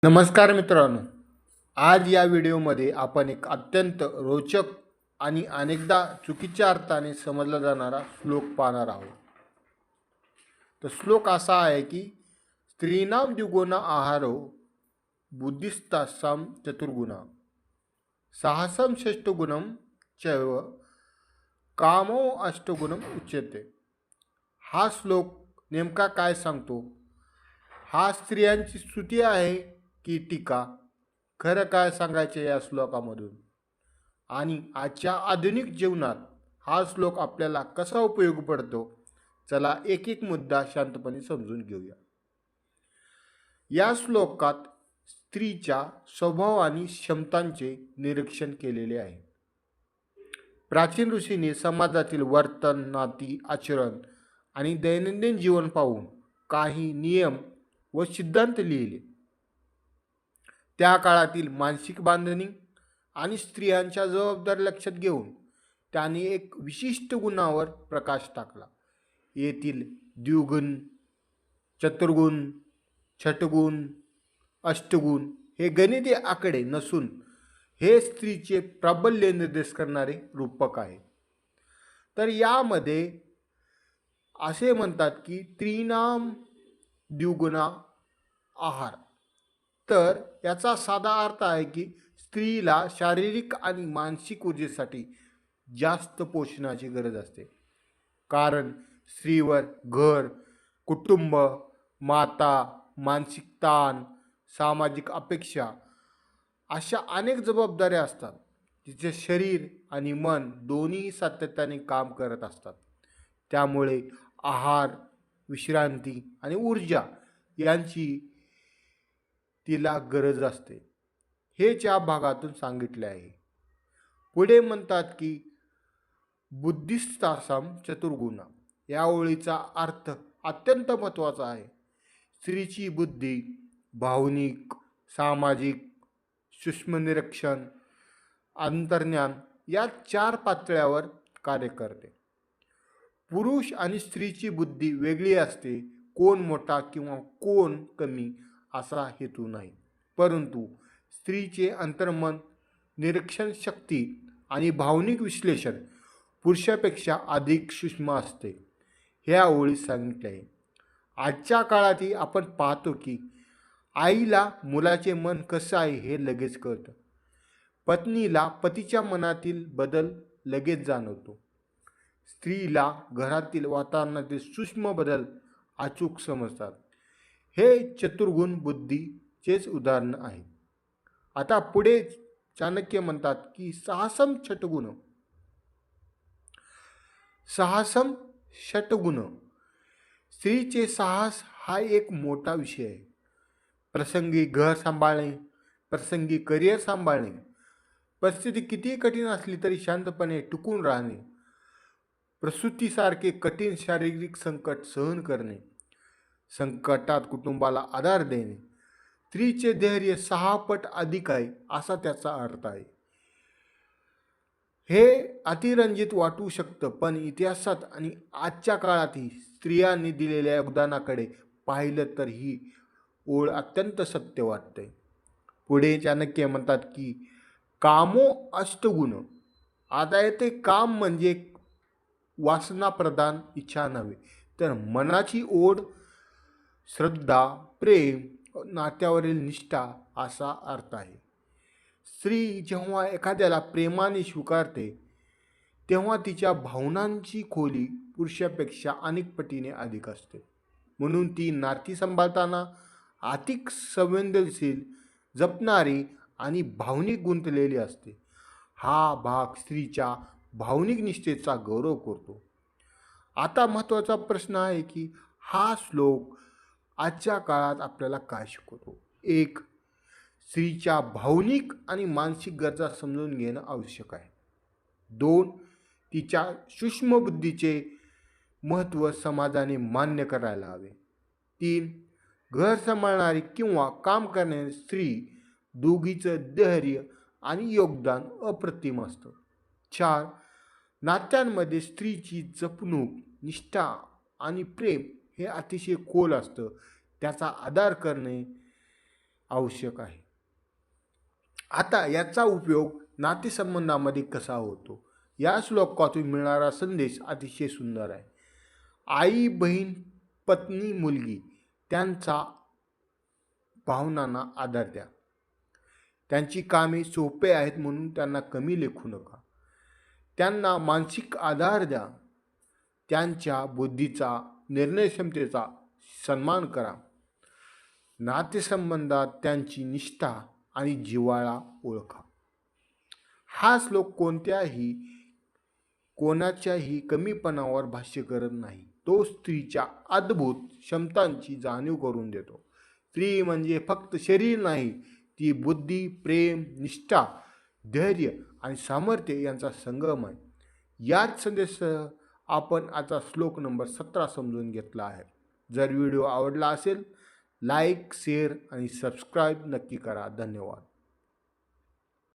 नमस्कार मित्रांनो, आज या व्हिडिओमध्ये आपण एक अत्यंत रोचक आणि अनेकदा चुकीच्या अर्थाने समजला जाणारा श्लोक पाहणार आहोत. तर श्लोक असा आहे की स्त्रीणां द्विगुणा आहारो बुद्धिस्तासां चतुर्गुणा साहसं षष्ठगुणं चैव कामो अष्टगुणम उच्यते. हा श्लोक नेमका काय सांगतो? हा स्त्रियांची स्तुती आहे की टीका? खरं काय सांगायचे या श्लोकामधून? आणि आजच्या आधुनिक जीवनात हा श्लोक आपल्याला कसा उपयोगी पडतो? चला एक एक मुद्दा शांतपणे समजून घेऊया. या श्लोकात स्त्रीच्या स्वभाव आणि क्षमतांचे निरीक्षण केलेले आहे. प्राचीन ऋषींनी समाजातील वर्तन, नाती, आचरण आणि दैनंदिन जीवन पाहून काही नियम व सिद्धांत लिहिले. त्या काळातील मानसिक बांधणी आणि स्त्रियांच्या जबाबदारी लक्षात घेऊन त्यांनी एक विशिष्ट गुणावर प्रकाश टाकला. येथील द्विगुण, चतुर्गुण, छटगुण, अष्टगुण हे गणिती आकडे नसून हे स्त्रीचे प्राबल्य निर्देश करणारे रूपक आहे. तर यामध्ये असे म्हणतात की त्रीणाम द्विगुणा आहार. तर याचा साधा अर्थ आहे की स्त्रीला शारीरिक आणि मानसिक ऊर्जेसाठी जास्त पोषणाची गरज असते. कारण स्त्रीवर घर, कुटुंब, माता, मानसिक ताण, सामाजिक अपेक्षा अशा अनेक जबाबदाऱ्या असतात. तिचे शरीर आणि मन दोन्ही सातत्याने काम करत असतात. त्यामुळे आहार, विश्रांती आणि ऊर्जा यांची तिला गरज असते. हेच या भागातून सांगितले आहे. पुढे म्हणतात की बुद्धिस्तासाम चतुर्गुणा. या ओळीचा अर्थ अत्यंत महत्त्वाचा आहे. स्त्रीची बुद्धी भावनिक, सामाजिक, सूक्ष्मनिरीक्षण, अंतर्ज्ञान या 4 पातळ्यावर कार्य करते. पुरुष आणि स्त्रीची बुद्धी वेगळी असते. कोण मोठा किंवा कोण कमी असा हेतू नाही, परंतु स्त्रीचे अंतर्मन, निरीक्षण शक्ती आणि भावनिक विश्लेषण पुरुषापेक्षा अधिक सूक्ष्म असते. ह्या ओळीत सांगितले आहे. आजच्या काळातही आपण पाहतो की आईला मुलाचे मन कसं आहे हे लगेच कळतं. पत्नीला पतीच्या मनातील बदल लगेच जाणवतो. स्त्रीला घरातील वातावरणातील सूक्ष्म बदल अचूक समजतात. हे चतुर्गुण बुद्धीचेच उदाहरण आहे. आता पुढे चाणक्य म्हणतात की साहसम षटगुण. साहसम षटगुण. स्त्रीचे साहस हा एक मोठा विषय आहे. प्रसंगी घर सांभाळणे, प्रसंगी करिअर सांभाळणे, परिस्थिती किती कठीण असली तरी शांतपणे टिकून राहणे, प्रसूतीसारखे कठीण शारीरिक संकट सहन करणे, संकटात कुटुंबाला आधार देणे. स्त्रीचे धैर्य 6 पट अधिक आहे असा त्याचा अर्थ आहे. हे अतिरंजित वाटू शकतं, पण इतिहासात आणि आजच्या काळातही स्त्रियांनी दिलेल्या योगदानाकडे पाहिलं तर ही ओळ अत्यंत सत्य वाटते. पुढे चाणक्य म्हणतात की कामो अष्टगुण. आता येथे काम म्हणजे वासनाप्रधान इच्छा नव्हे, तर मनाची ओढ, श्रद्धा, प्रेम, नात्यावरील निष्ठा असा अर्थ आहे. स्त्री जेव्हा एखाद्याला प्रेमाने स्वीकारते तेव्हा तिच्या भावनांची खोली पुरुषापेक्षा अनेक पटीने अधिक असते. म्हणून ती नाती सांभाळताना अधिक संवेदनशील, जपणारी आणि भावनिक गुंतलेली असते. हा भाग स्त्रीच्या भावनिक निष्ठेचा गौरव करतो. आता महत्त्वाचा प्रश्न आहे की हा श्लोक आजच्या काळात आपल्याला काय शिकवतो? 1. स्त्रीच्या भावनिक आणि मानसिक गरजा समजून घेणं आवश्यक आहे. 2. तिच्या सूक्ष्म बुद्धीचे महत्त्व समाजाने मान्य करायला हवे. 3. घर सांभाळणारी किंवा काम करणारी स्त्री दोघीचं धैर्य आणि योगदान अप्रतिम असतं. 4. नात्यांमध्ये स्त्रीची जपणूक, निष्ठा आणि प्रेम हे अतिशय खोल असतं. त्याचा आदर करणे आवश्यक आहे. आता याचा उपयोग नातेसंबंधामध्ये कसा होतो? या श्लोकातून मिळणारा संदेश अतिशय सुंदर आहे. आई, बहीण, पत्नी, मुलगी त्यांचा भावनांना आधार द्या. त्यांची कामे सोपे आहेत म्हणून त्यांना कमी लेखू नका. त्यांना मानसिक आधार द्या. त्यांच्या बुद्धीचा, निर्णयक्षमतेचा सन्मान करा. नातेसंबंधात त्यांची निष्ठा आणि जिव्हाळा ओळखा. हा श्लोक कोणाच्याही कमीपणावर भाष्य करत नाही. तो स्त्रीच्या अद्भुत क्षमतांची जाणीव करून देतो. स्त्री म्हणजे फक्त शरीर नाही, ती बुद्धी, प्रेम, निष्ठा, धैर्य आणि सामर्थ्य यांचा संगम आहे. याच संदेशासह आपण आता श्लोक नंबर 17 समजून घेतला आहे. जर व्हिडिओ आवडला असेल, लाईक, शेअर आणि सबस्क्राईब नक्की करा. धन्यवाद.